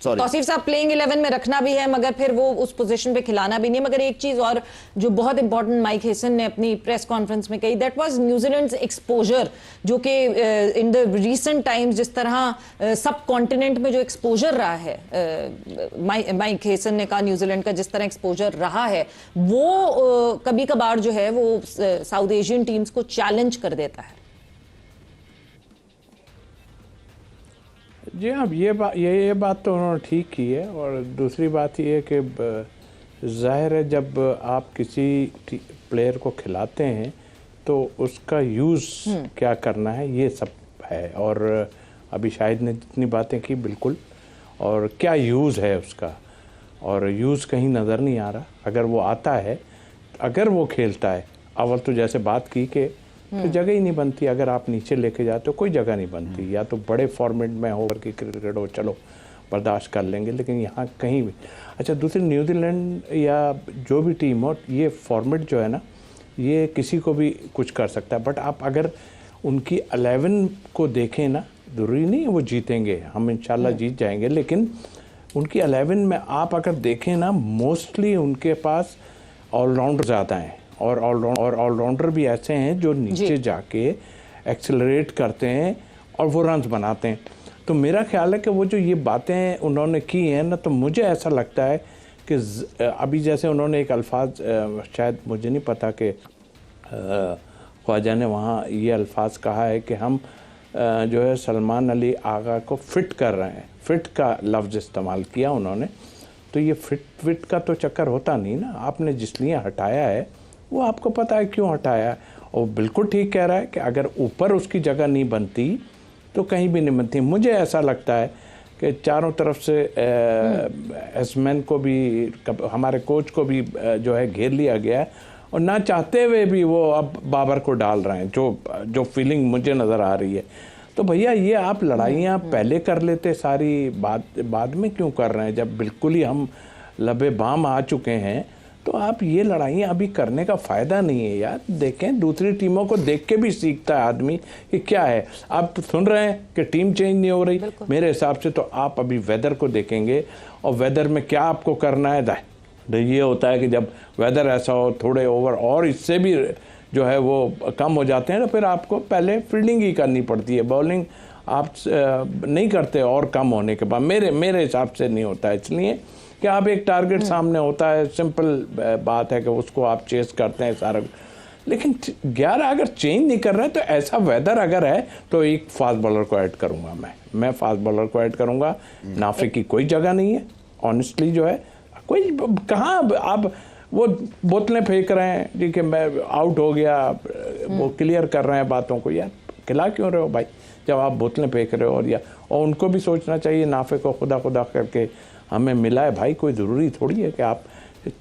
तौसीफ साहब प्लेइंग 11 में रखना भी है मगर फिर वो उस पोजीशन पे खिलाना भी नहीं है। मगर एक चीज और जो बहुत इंपॉर्टेंट माइक हेसन ने अपनी प्रेस कॉन्फ्रेंस में कही, दैट वाज न्यूजीलैंड्स एक्सपोजर, जो कि इन द रीसेंट टाइम्स जिस तरह सब कॉन्टिनेंट में जो एक्सपोजर रहा है, माइक हेसन ने कहा न्यूजीलैंड का जिस तरह एक्सपोजर रहा है वो कभी कभार जो है वो साउथ एशियन टीम्स को चैलेंज कर देता है। जी हाँ, ये बात तो उन्होंने ठीक की है। और दूसरी बात ये है कि ज़ाहिर है जब आप किसी प्लेयर को खिलाते हैं तो उसका यूज़ क्या करना है ये सब है। और अभी शाहिद ने जितनी बातें की बिल्कुल, और क्या यूज़ है उसका, और यूज़ कहीं नज़र नहीं आ रहा। अगर वो आता है, अगर वो खेलता है, अव्वल तो जैसे बात की कि तो जगह ही नहीं बनती। अगर आप नीचे लेके जाते हो कोई जगह नहीं बनती। या तो बड़े फॉर्मेट में होकर के क्रिकेट हो, चलो बर्दाश्त कर लेंगे, लेकिन यहाँ कहीं भी। अच्छा, दूसरी न्यूजीलैंड या जो भी टीम हो, ये फॉर्मेट जो है ना, ये किसी को भी कुछ कर सकता है। बट आप अगर उनकी 11 को देखें ना, ज़रूरी नहीं है वो जीतेंगे, हम इंशाल्लाह जीत जाएंगे, लेकिन उनकी 11 में आप अगर देखें ना, मोस्टली उनके पास ऑलराउंडर ज़्यादा हैं। और ऑलराउंडर भी ऐसे हैं जो नीचे जाके एक्सेलरेट करते हैं और वो रन्स बनाते हैं। तो मेरा ख्याल है कि वो जो ये बातें उन्होंने की हैं ना, तो मुझे ऐसा लगता है कि अभी जैसे उन्होंने एक अल्फाज, शायद मुझे नहीं पता कि ख्वाजा ने वहाँ ये अल्फाज कहा है कि हम जो है सलमान अली आगा को फिट कर रहे हैं। फिट का लफ्ज़ इस्तेमाल किया उन्होंने। तो ये फिट का तो चक्कर होता नहीं ना। आपने जिसलिए हटाया है वो आपको पता है क्यों हटाया है। और बिल्कुल ठीक कह रहा है कि अगर ऊपर उसकी जगह नहीं बनती तो कहीं भी नहीं बनती। मुझे ऐसा लगता है कि चारों तरफ से एसमैन को भी, हमारे कोच को भी जो है घेर लिया गया है, और ना चाहते हुए भी वो अब बाबर को डाल रहे हैं, जो फीलिंग मुझे नज़र आ रही है। तो भैया ये आप लड़ाइयाँ पहले कर लेते सारी, बाद में क्यों कर रहे हैं? जब बिल्कुल ही हम लबे बाम आ चुके हैं तो आप ये लड़ाइयाँ अभी करने का फ़ायदा नहीं है यार। देखें, दूसरी टीमों को देख के भी सीखता है आदमी कि क्या है। आप सुन रहे हैं कि टीम चेंज नहीं हो रही, मेरे हिसाब से तो आप अभी वेदर को देखेंगे, और वेदर में क्या आपको करना है। ये होता है कि जब वेदर ऐसा हो, थोड़े ओवर और इससे भी जो है वो कम हो जाते हैं, तो फिर आपको पहले फील्डिंग ही करनी पड़ती है। बॉलिंग आप नहीं करते और कम होने के बाद, मेरे हिसाब से नहीं होता है। इसलिए कि आप एक टारगेट सामने होता है, सिंपल बात है कि उसको आप चेस करते हैं सारा। लेकिन 11 अगर चेंज नहीं कर रहे हैं तो ऐसा वेदर अगर है तो एक फास्ट बॉलर को ऐड करूंगा। मैं फास्ट बॉलर को ऐड करूंगा। नाफे की कोई जगह नहीं है ऑनेस्टली, जो है कोई कहाँ आप वो बोतलें फेंक रहे हैं, ठीक है मैं आउट हो गया, वो क्लियर कर रहे हैं बातों को। यार खिला क्यों रहे हो भाई जब आप बोतलें फेंक रहे हो? और उनको भी सोचना चाहिए, नाफे को खुदा करके हमें मिला है भाई, कोई ज़रूरी थोड़ी है कि आप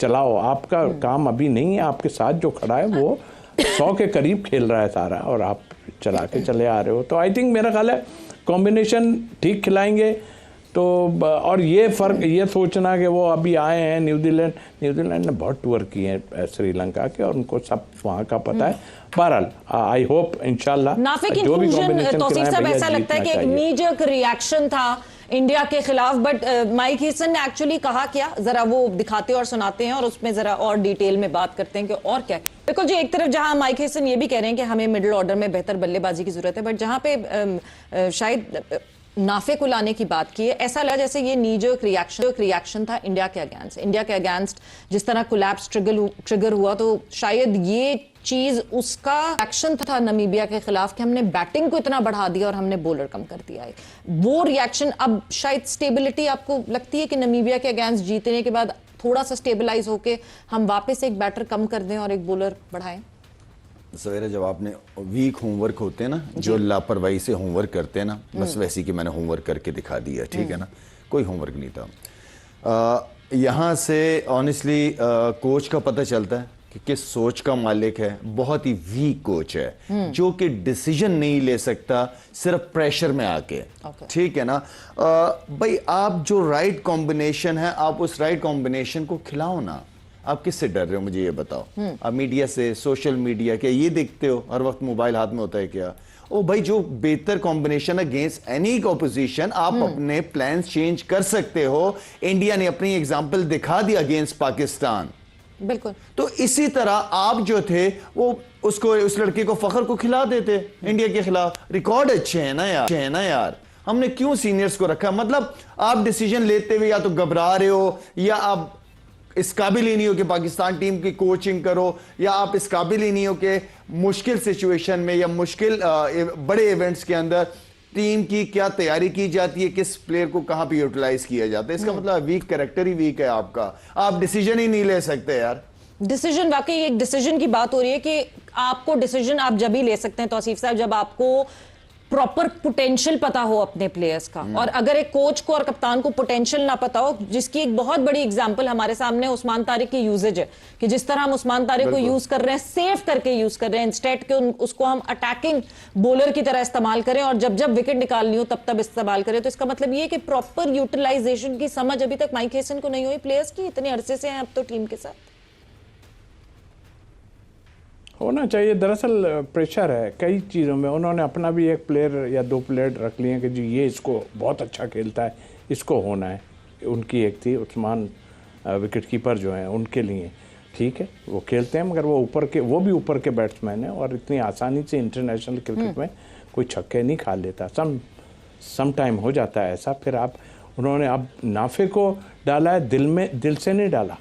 चलाओ। आपका काम अभी नहीं है, आपके साथ जो खड़ा है वो 100 के करीब खेल रहा है सारा, और आप चला के चले आ रहे हो। तो आई थिंक मेरा ख्याल है कॉम्बिनेशन ठीक खिलाएंगे तो। और ये फ़र्क, ये सोचना कि वो अभी आए हैं न्यूजीलैंड ने बहुत टूर किए हैं श्रीलंका के, और उनको सब वहाँ का पता है। बहरहाल आई होप इंशाल्लाह नाफे की इंक्लूजन, तौसीफ साहब ऐसा लगता है कि एक नी जर्क रिएक्शन था इंडिया के खिलाफ, बट माइक हेसन ने एक्चुअली कहा क्या, जरा वो दिखाते और सुनाते हैं और उसमें जरा और डिटेल में बात करते हैं कि और क्या। बिल्कुल जी, एक तरफ जहां माइक हेसन ये भी कह रहे हैं कि हमें मिडिल ऑर्डर में बेहतर बल्लेबाजी की जरूरत है, बट जहां पे शायद नाफे को लाने की बात की है, ऐसा लगा जैसे ये नी जर्क रिएक्शन था इंडिया के अगेंस्ट जिस तरह कोलैप्स ट्रिगर हुआ, तो शायद ये चीज उसका एक्शन था नामीबिया के खिलाफ कि हमने बैटिंग को इतना बढ़ा दिया और हमने बॉलर कम कर दिया है। वो रिएक्शन अब शायद स्टेबिलिटी आपको लगती है कि नामीबिया के अगेंस्ट जीतने के बाद थोड़ा सा स्टेबलाइज होके हम वापस एक बैटर कम कर दें और एक बॉलर बढ़ाएं? सवेरे जब आपने वीक होमवर्क होते हैं ना, जो लापरवाही से होमवर्क करते हैं ना, बस वैसी कि मैंने होमवर्क करके दिखा दिया, ठीक है ना, कोई होमवर्क नहीं था। यहाँ से ऑनेस्टली कोच का पता चलता है कि किस सोच का मालिक है। बहुत ही वीक कोच है जो कि डिसीजन नहीं ले सकता सिर्फ प्रेशर में आके, ठीक है ना। भाई आप जो राइट कॉम्बिनेशन है, आप उस राइट कॉम्बिनेशन को खिलाओ ना। आप किससे डर रहे हो मुझे ये बताओ? आप मीडिया से, सोशल मीडिया के ये देखते हो हर वक्त मोबाइल हाथ में होता है क्या? ओ भाई जो बेहतर कॉम्बिनेशन अगेंस्ट एनी ऑपोजिशन, आप अपने प्लान्स चेंज कर सकते हो। इंडिया ने अपनी एग्जांपल दिखा दी अगेंस्ट पाकिस्तान। बिल्कुल। तो इसी तरह आप जो थे वो उसको, उस लड़के को, फखर को खिला देते इंडिया के खिलाफ। रिकॉर्ड अच्छे हैं ना यार, हमने क्यों सीनियर्स को रखा? मतलब आप डिसीजन लेते हुए या तो घबरा रहे हो, या आप इस काबिल ही नहीं हो कि पाकिस्तान टीम की कोचिंग करो, या आप इस काबिल ही नहीं हो कि मुश्किल सिचुएशन में या मुश्किल बड़े इवेंट्स के अंदर टीम की क्या तैयारी की जाती है, किस प्लेयर को कहां पे यूटिलाइज किया जाता है। इसका मतलब वीक कैरेक्टर ही वीक है आपका, आप डिसीजन ही नहीं ले सकते यार। डिसीजन, वाकई एक डिसीजन की बात हो रही है कि आपको डिसीजन आप जब ही ले सकते हैं तौसीफ साहब जब आपको प्रॉपर पोटेंशियल पता हो अपने प्लेयर्स का। और अगर एक कोच को और कप्तान को पोटेंशियल ना पता हो, जिसकी एक बहुत बड़ी एग्जांपल हमारे सामने उस्मान तारिक की यूजेज है कि जिस तरह हम उस्मान तारिक को यूज कर रहे हैं, सेव करके यूज कर रहे हैं, इंस्टेड के उसको हम अटैकिंग बॉलर की तरह इस्तेमाल करें और जब जब विकेट निकालनी हो तब तब इस्तेमाल करें। तो इसका मतलब ये कि प्रॉपर यूटिलाइजेशन की समझ अभी तक माइक हेसन को नहीं हुई प्लेयर्स की, इतने अरसे से हैं अब तो टीम के साथ। होना चाहिए। दरअसल प्रेशर है कई चीज़ों में। उन्होंने अपना भी एक प्लेयर या दो प्लेयर रख लिए कि जी ये इसको बहुत अच्छा खेलता है, इसको होना है। उनकी एक थी उस्मान विकेट कीपर जो हैं उनके लिए, ठीक है वो खेलते हैं, मगर वो भी ऊपर के बैट्समैन हैं और इतनी आसानी से इंटरनेशनल क्रिकेट में कोई छक्के नहीं खा लेता। सम टाइम हो जाता है ऐसा। फिर उन्होंने अब नाफे को डाला है, दिल से नहीं डाला।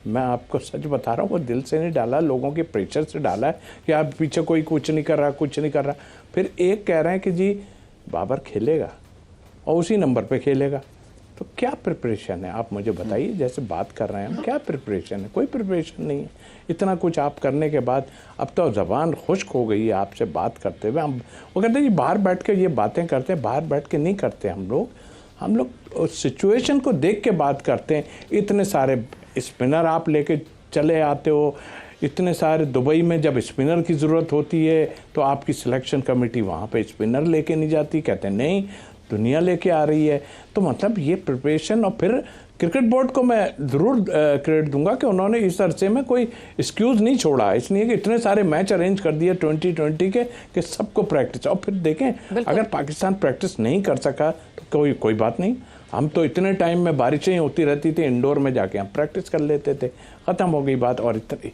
मैं आपको सच बता रहा हूँ, वो दिल से नहीं डाला, लोगों के प्रेशर से डाला है कि आप पीछे कोई कुछ नहीं कर रहा। फिर एक कह रहे हैं कि जी बाबर खेलेगा और उसी नंबर पे खेलेगा। तो क्या प्रिपरेशन है आप मुझे बताइए। जैसे बात कर रहे हैं हम, क्या प्रिपरेशन है? कोई प्रिपरेशन नहीं है। इतना कुछ आप करने के बाद अब तो ज़बान खुश्क हो गई है आपसे बात करते हुए। वो कहते हैं जी बाहर बैठ के ये बातें करते हैं, बाहर बैठ के नहीं करते हम लोग उस सिचुएशन को देख के बात करते हैं। इतने सारे स्पिनर आप लेके चले आते हो, इतने सारे दुबई में जब स्पिनर की ज़रूरत होती है तो आपकी सिलेक्शन कमेटी वहाँ पे स्पिनर लेके नहीं जाती, कहते हैं नहीं दुनिया लेके आ रही है। तो मतलब ये प्रिपरेशन। और फिर क्रिकेट बोर्ड को मैं ज़रूर क्रेडिट दूंगा कि उन्होंने इस अरसे में कोई एक्सक्यूज़ नहीं छोड़ा, इसलिए कि इतने सारे मैच अरेंज कर दिए 2020 के कि सबको प्रैक्टिस। और फिर देखें अगर पाकिस्तान प्रैक्टिस नहीं कर सका तो कोई बात नहीं, हम तो इतने टाइम में बारिशें होती रहती थी, इंडोर में जाके हम प्रैक्टिस कर लेते थे, ख़त्म हो गई बात। और इतनी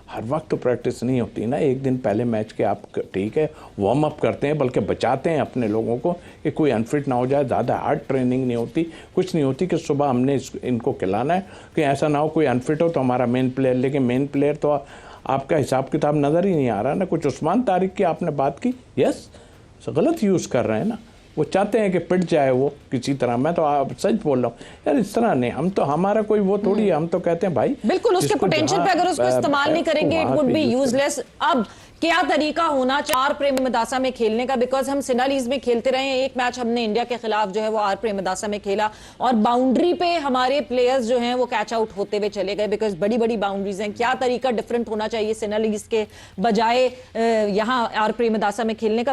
हर वक्त तो प्रैक्टिस नहीं होती ना, एक दिन पहले मैच के आप ठीक है वार्म अप करते हैं, बल्कि बचाते हैं अपने लोगों को कि कोई अनफिट ना हो जाए। ज़्यादा हार्ड ट्रेनिंग नहीं होती, कुछ नहीं होती कि सुबह हमने इनको खिलाना है कि ऐसा ना हो कोई अनफिट हो तो हमारा मेन प्लेयर। लेकिन मेन प्लेयर तो आपका हिसाब किताब नज़र ही नहीं आ रहा ना कुछ। उस्मान तारिक की आपने बात की, यस गलत यूज़ कर रहे हैं ना, वो चाहते हैं कि पिट जाए वो किसी तरह। मैं तो आप सच बोल रहा हूँ यार, इस तरह नहीं। हम तो हमारा कोई वो थोड़ी है, हम तो कहते हैं भाई बिल्कुल उसके पोटेंशियल पे अगर उसको इस्तेमाल नहीं करेंगे इट वुड बी यूजलेस। अब क्या तरीका होना चाहिए आर प्रेमदासा में खेलने का? बिकॉज हम सिनालीज में खेलते रहे हैं, एक मैच हमने इंडिया के खिलाफ जो है वो आर प्रेमदासा में खेला और बाउंड्री पे हमारे प्लेयर्स जो हैं वो कैच आउट होते हुए चले गए बिकॉज बड़ी बड़ी बाउंड्रीज हैं। क्या तरीका डिफरेंट होना चाहिए सिनालीज के बजाय यहाँ आर प्रेमदासा में खेलने का?